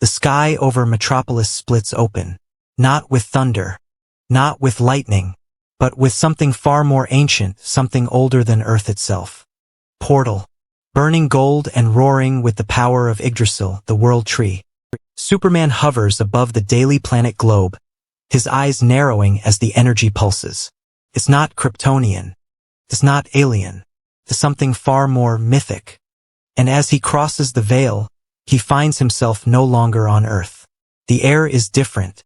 The sky over Metropolis splits open, not with thunder, not with lightning, but with something far more ancient, something older than Earth itself. Portal, burning gold and roaring with the power of Yggdrasil, the world tree. Superman hovers above the daily planet globe, his eyes narrowing as the energy pulses. It's not Kryptonian. It's not alien. It's something far more mythic. And as he crosses the veil, he finds himself no longer on Earth. The air is different.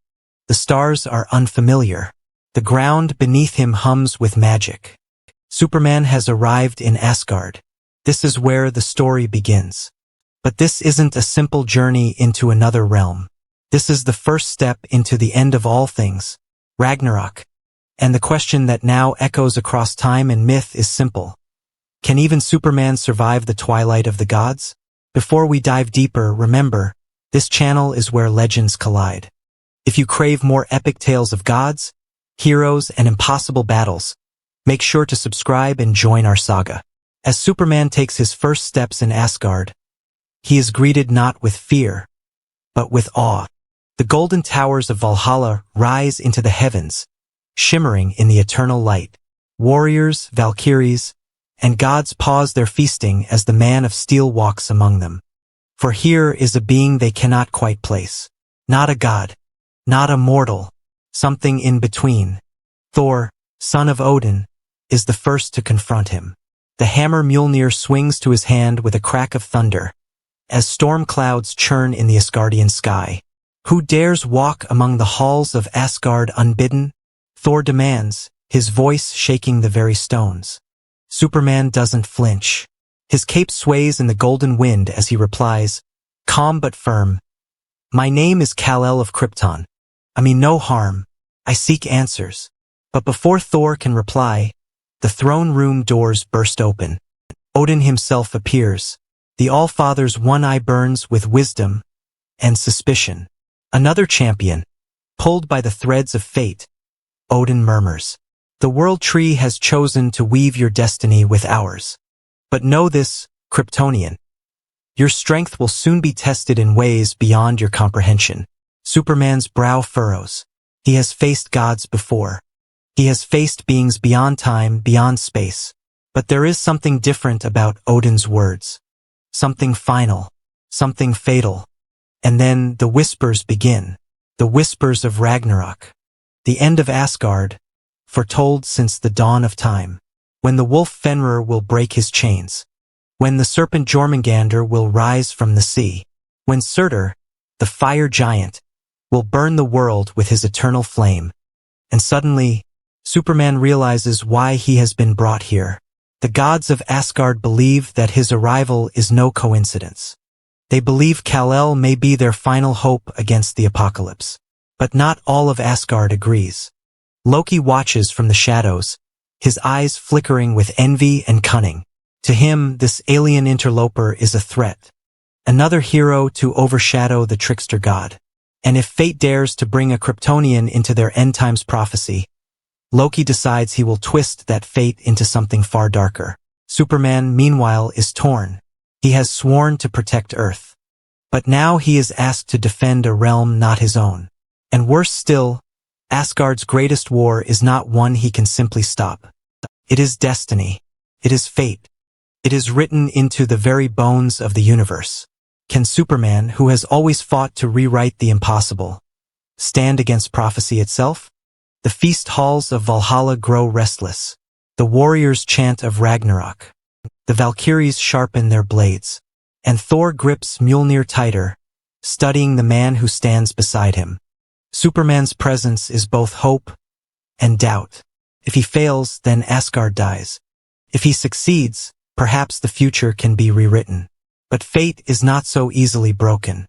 The stars are unfamiliar. The ground beneath him hums with magic. Superman has arrived in Asgard. This is where the story begins. But this isn't a simple journey into another realm. This is the first step into the end of all things, Ragnarok. And the question that now echoes across time and myth is simple. Can even Superman survive the twilight of the gods? Before we dive deeper, remember, this channel is where legends collide. If you crave more epic tales of gods, heroes, and impossible battles, make sure to subscribe and join our saga. As Superman takes his first steps in Asgard, he is greeted not with fear, but with awe. The golden towers of Valhalla rise into the heavens, shimmering in the eternal light. Warriors, Valkyries, and gods pause their feasting as the man of steel walks among them. For here is a being they cannot quite place. Not a god, not a mortal, something in between. Thor, son of Odin, is the first to confront him. The hammer Mjolnir swings to his hand with a crack of thunder, as storm clouds churn in the Asgardian sky. Who dares walk among the halls of Asgard unbidden? Thor demands, his voice shaking the very stones. Superman doesn't flinch. His cape sways in the golden wind as he replies, calm but firm. My name is Kal-El of Krypton. I mean no harm. I seek answers. But before Thor can reply, the throne room doors burst open. Odin himself appears. The All-Father's one eye burns with wisdom and suspicion. Another champion, pulled by the threads of fate, Odin murmurs. The world tree has chosen to weave your destiny with ours. But know this, Kryptonian. Your strength will soon be tested in ways beyond your comprehension. Superman's brow furrows. He has faced gods before. He has faced beings beyond time, beyond space. But there is something different about Odin's words. Something final. Something fatal. And then the whispers begin. The whispers of Ragnarok. The end of Asgard, foretold since the dawn of time. When the wolf Fenrir will break his chains. When the serpent Jormungandr will rise from the sea. When Surtr, the fire giant, will burn the world with his eternal flame. And suddenly, Superman realizes why he has been brought here. The gods of Asgard believe that his arrival is no coincidence. They believe Kal-El may be their final hope against the apocalypse. But not all of Asgard agrees. Loki watches from the shadows, his eyes flickering with envy and cunning. To him, this alien interloper is a threat. Another hero to overshadow the trickster god. And if fate dares to bring a Kryptonian into their end times prophecy, Loki decides he will twist that fate into something far darker. Superman, meanwhile, is torn. He has sworn to protect Earth. But now he is asked to defend a realm not his own. And worse still, Asgard's greatest war is not one he can simply stop. It is destiny. It is fate. It is written into the very bones of the universe. Can Superman, who has always fought to rewrite the impossible, stand against prophecy itself? The feast halls of Valhalla grow restless. The warriors chant of Ragnarok. The Valkyries sharpen their blades. And Thor grips Mjolnir tighter, studying the man who stands beside him. Superman's presence is both hope and doubt. If he fails, then Asgard dies. If he succeeds, perhaps the future can be rewritten. But fate is not so easily broken.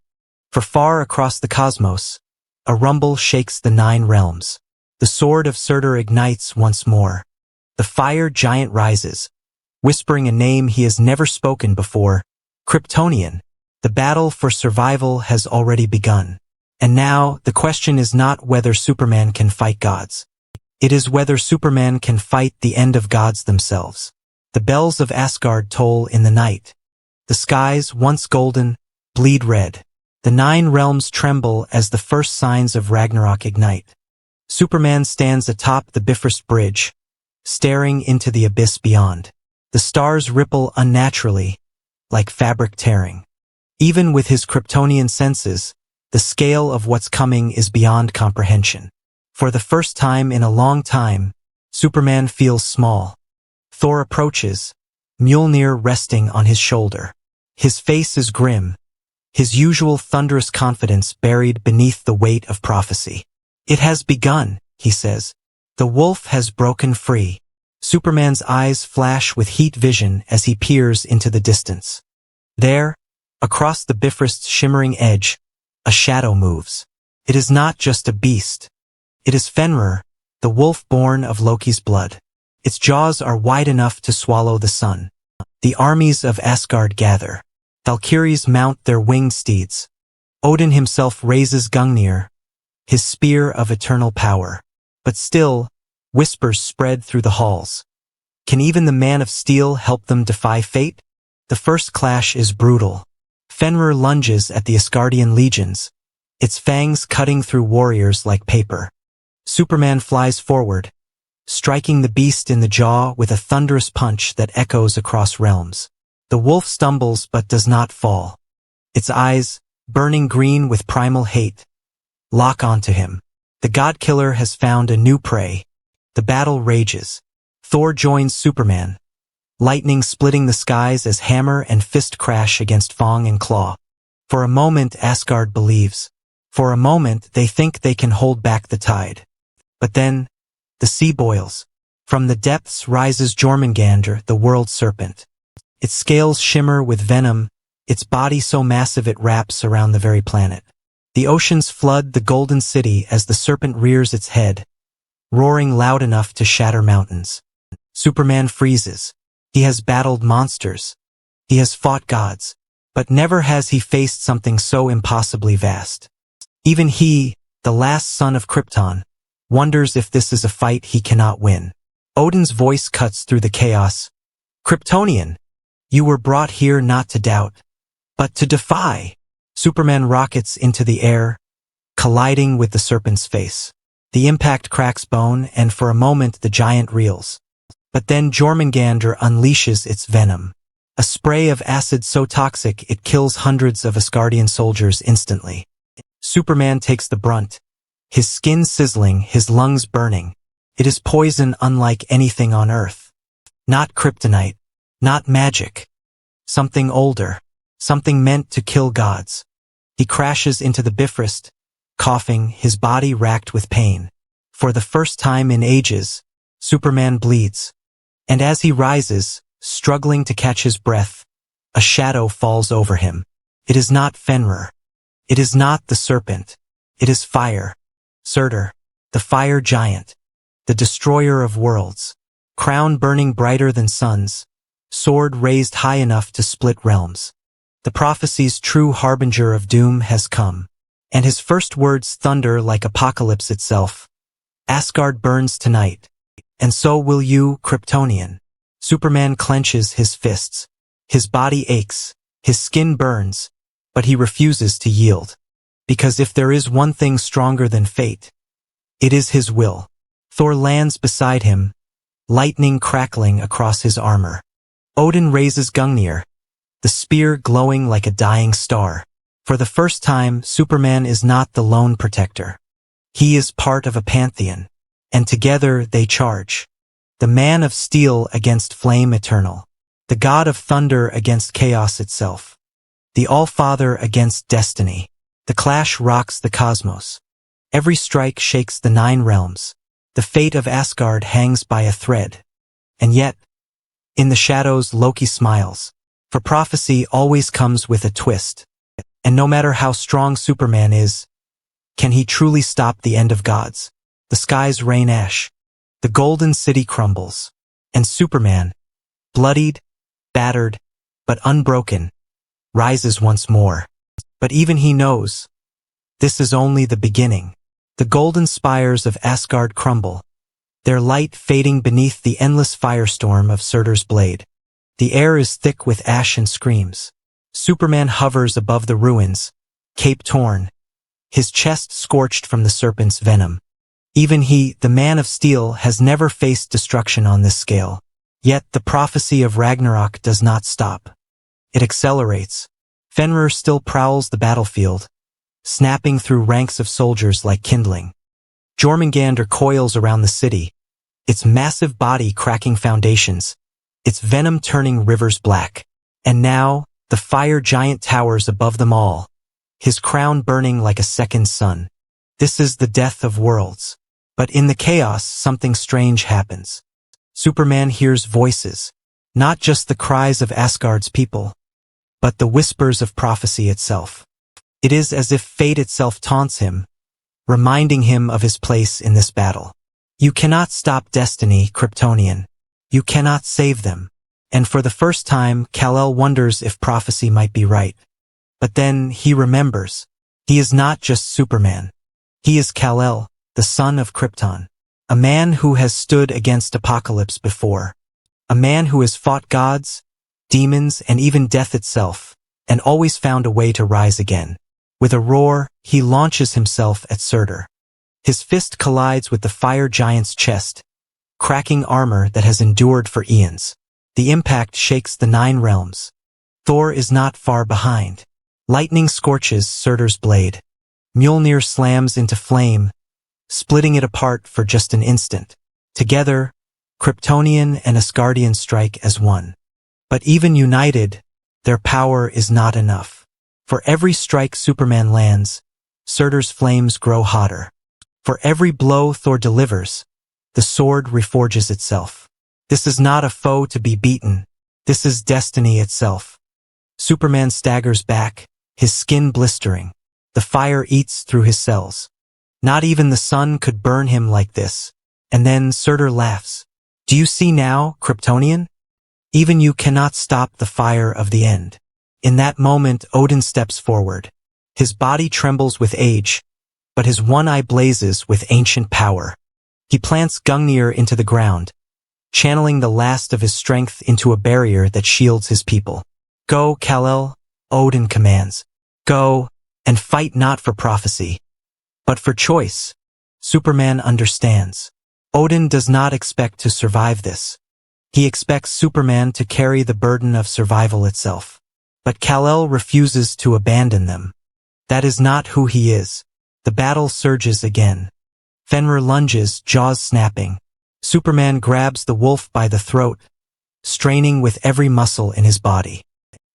For far across the cosmos, a rumble shakes the 9 realms. The sword of Surtr ignites once more. The fire giant rises, whispering a name he has never spoken before, Kryptonian. The battle for survival has already begun. And now, the question is not whether Superman can fight gods. It is whether Superman can fight the end of gods themselves. The bells of Asgard toll in the night. The skies, once golden, bleed red. The 9 realms tremble as the first signs of Ragnarok ignite. Superman stands atop the Bifrost Bridge, staring into the abyss beyond. The stars ripple unnaturally, like fabric tearing. Even with his Kryptonian senses, the scale of what's coming is beyond comprehension. For the first time in a long time, Superman feels small. Thor approaches, Mjolnir resting on his shoulder. His face is grim, his usual thunderous confidence buried beneath the weight of prophecy. "It has begun," he says. "The wolf has broken free." Superman's eyes flash with heat vision as he peers into the distance. There, across the Bifrost's shimmering edge, a shadow moves. It is not just a beast. It is Fenrir, the wolf born of Loki's blood. Its jaws are wide enough to swallow the sun. The armies of Asgard gather. Valkyries mount their winged steeds. Odin himself raises Gungnir, his spear of eternal power. But still, whispers spread through the halls. Can even the Man of Steel help them defy fate? The first clash is brutal. Fenrir lunges at the Asgardian legions, its fangs cutting through warriors like paper. Superman flies forward, striking the beast in the jaw with a thunderous punch that echoes across realms. The wolf stumbles but does not fall. Its eyes, burning green with primal hate, lock onto him. The God-Killer has found a new prey. The battle rages. Thor joins Superman, lightning splitting the skies as hammer and fist crash against Fang and Claw. For a moment, Asgard believes. For a moment, they think they can hold back the tide. But then, the sea boils. From the depths rises Jormungandr, the world serpent. Its scales shimmer with venom, its body so massive it wraps around the very planet. The oceans flood the golden city as the serpent rears its head, roaring loud enough to shatter mountains. Superman freezes. He has battled monsters. He has fought gods. But never has he faced something so impossibly vast. Even he, the last son of Krypton, wonders if this is a fight he cannot win. Odin's voice cuts through the chaos. "Kryptonian, you were brought here not to doubt, but to defy." Superman rockets into the air, colliding with the serpent's face. The impact cracks bone, and for a moment the giant reels. But then Jormungandr unleashes its venom. A spray of acid so toxic it kills hundreds of Asgardian soldiers instantly. Superman takes the brunt, his skin sizzling, his lungs burning. It is poison unlike anything on Earth. Not kryptonite, not magic. Something older, something meant to kill gods. He crashes into the Bifrost, coughing, his body racked with pain. For the first time in ages, Superman bleeds. And as he rises, struggling to catch his breath, a shadow falls over him. It is not Fenrir. It is not the serpent. It is fire. Surtr, the fire giant, the destroyer of worlds. Crown burning brighter than suns, sword raised high enough to split realms. The prophecy's true harbinger of doom has come. And his first words thunder like apocalypse itself. Asgard burns tonight. And so will you, Kryptonian. Superman clenches his fists. His body aches, his skin burns, but he refuses to yield. Because if there is one thing stronger than fate, it is his will. Thor lands beside him, lightning crackling across his armor. Odin raises Gungnir, the spear glowing like a dying star. For the first time, Superman is not the lone protector. He is part of a pantheon, and together they charge. The Man of Steel against Flame Eternal. The God of Thunder against chaos itself. The All-Father against destiny. The clash rocks the cosmos. Every strike shakes the 9 realms. The fate of Asgard hangs by a thread. And yet, in the shadows Loki smiles. For prophecy always comes with a twist. And no matter how strong Superman is, can he truly stop the end of gods? The skies rain ash. The golden city crumbles. And Superman, bloodied, battered, but unbroken, rises once more. But even he knows, this is only the beginning. The golden spires of Asgard crumble, their light fading beneath the endless firestorm of Surtr's blade. The air is thick with ash and screams. Superman hovers above the ruins, cape torn, his chest scorched from the serpent's venom. Even he, the man of steel, has never faced destruction on this scale. Yet the prophecy of Ragnarok does not stop. It accelerates. Fenrir still prowls the battlefield, snapping through ranks of soldiers like kindling. Jormungandr coils around the city, its massive body cracking foundations, its venom turning rivers black. And now, the fire giant towers above them all, his crown burning like a second sun. This is the death of worlds. But in the chaos, something strange happens. Superman hears voices, not just the cries of Asgard's people, but the whispers of prophecy itself. It is as if fate itself taunts him, reminding him of his place in this battle. You cannot stop destiny, Kryptonian. You cannot save them. And for the first time, Kal-El wonders if prophecy might be right. But then he remembers. He is not just Superman. He is Kal-El, the son of Krypton. A man who has stood against apocalypse before. A man who has fought gods, demons, and even death itself, and always found a way to rise again. With a roar, he launches himself at Surtr. His fist collides with the fire giant's chest, cracking armor that has endured for eons. The impact shakes the 9 realms. Thor is not far behind. Lightning scorches Surtr's blade. Mjolnir slams into flame, splitting it apart for just an instant. Together, Kryptonian and Asgardian strike as one. But even united, their power is not enough. For every strike Superman lands, Surtr's flames grow hotter. For every blow Thor delivers, the sword reforges itself. This is not a foe to be beaten. This is destiny itself. Superman staggers back, his skin blistering. The fire eats through his cells. Not even the sun could burn him like this. And then Surtr laughs. Do you see now, Kryptonian? Even you cannot stop the fire of the end. In that moment, Odin steps forward. His body trembles with age, but his one eye blazes with ancient power. He plants Gungnir into the ground, channeling the last of his strength into a barrier that shields his people. Go, Kal-El, Odin commands. Go, and fight not for prophecy, but for choice. Superman understands. Odin does not expect to survive this. He expects Superman to carry the burden of survival itself. But Kal-El refuses to abandon them. That is not who he is. The battle surges again. Fenrir lunges, jaws snapping. Superman grabs the wolf by the throat, straining with every muscle in his body.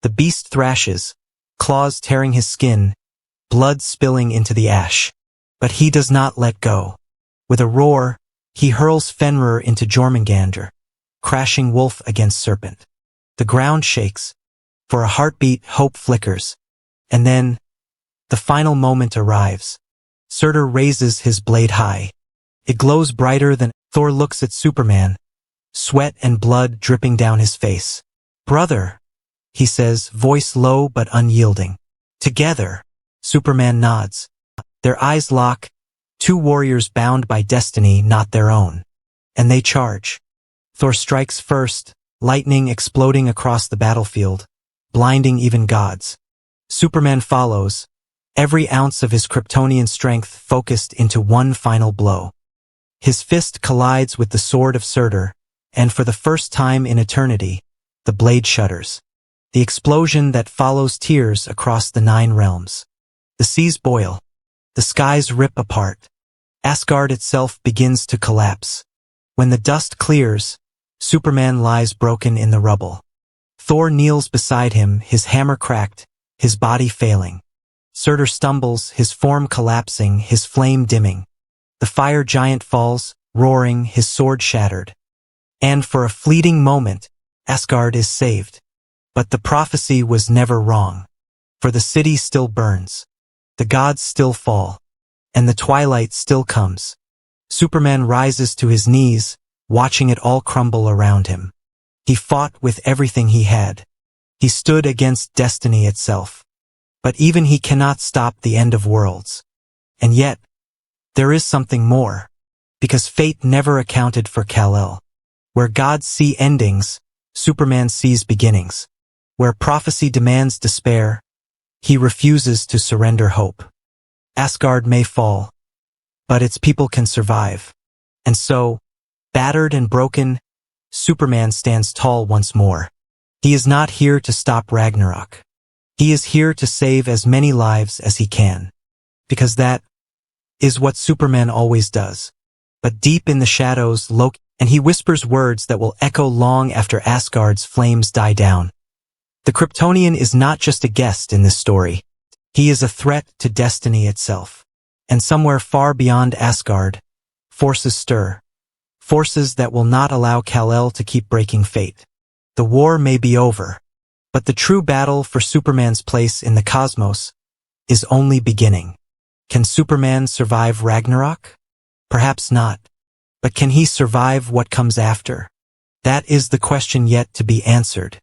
The beast thrashes, claws tearing his skin, blood spilling into the ash. But he does not let go. With a roar, he hurls Fenrir into Jormungandr, crashing wolf against serpent. The ground shakes. For a heartbeat, hope flickers. And then, the final moment arrives. Surtr raises his blade high. It glows brighter than. Thor looks at Superman, sweat and blood dripping down his face. Brother, he says, voice low but unyielding. Together. Superman nods. Their eyes lock, 2 warriors bound by destiny not their own. And they charge. Thor strikes first, lightning exploding across the battlefield, blinding even gods. Superman follows, every ounce of his Kryptonian strength focused into one final blow. His fist collides with the sword of Surtr, and for the first time in eternity, the blade shudders. The explosion that follows tears across the 9 realms. The seas boil. The skies rip apart. Asgard itself begins to collapse. When the dust clears, Superman lies broken in the rubble. Thor kneels beside him, his hammer cracked, his body failing. Surtr stumbles, his form collapsing, his flame dimming. The fire giant falls, roaring, his sword shattered. And for a fleeting moment, Asgard is saved. But the prophecy was never wrong. For the city still burns. The gods still fall. And the twilight still comes. Superman rises to his knees, watching it all crumble around him. He fought with everything he had. He stood against destiny itself. But even he cannot stop the end of worlds. And yet, there is something more. Because fate never accounted for Kal-El. Where gods see endings, Superman sees beginnings. Where prophecy demands despair, He refuses to surrender hope. Asgard may fall, but its people can survive. And so, battered and broken, Superman stands tall once more. He is not here to stop Ragnarok. He is here to save as many lives as he can. Because that is what Superman always does. But deep in the shadows, Loki, and he whispers words that will echo long after Asgard's flames die down. The Kryptonian is not just a guest in this story. He is a threat to destiny itself. And somewhere far beyond Asgard, forces stir. Forces that will not allow Kal-El to keep breaking fate. The war may be over, but the true battle for Superman's place in the cosmos is only beginning. Can Superman survive Ragnarok? Perhaps not. But can he survive what comes after? That is the question yet to be answered.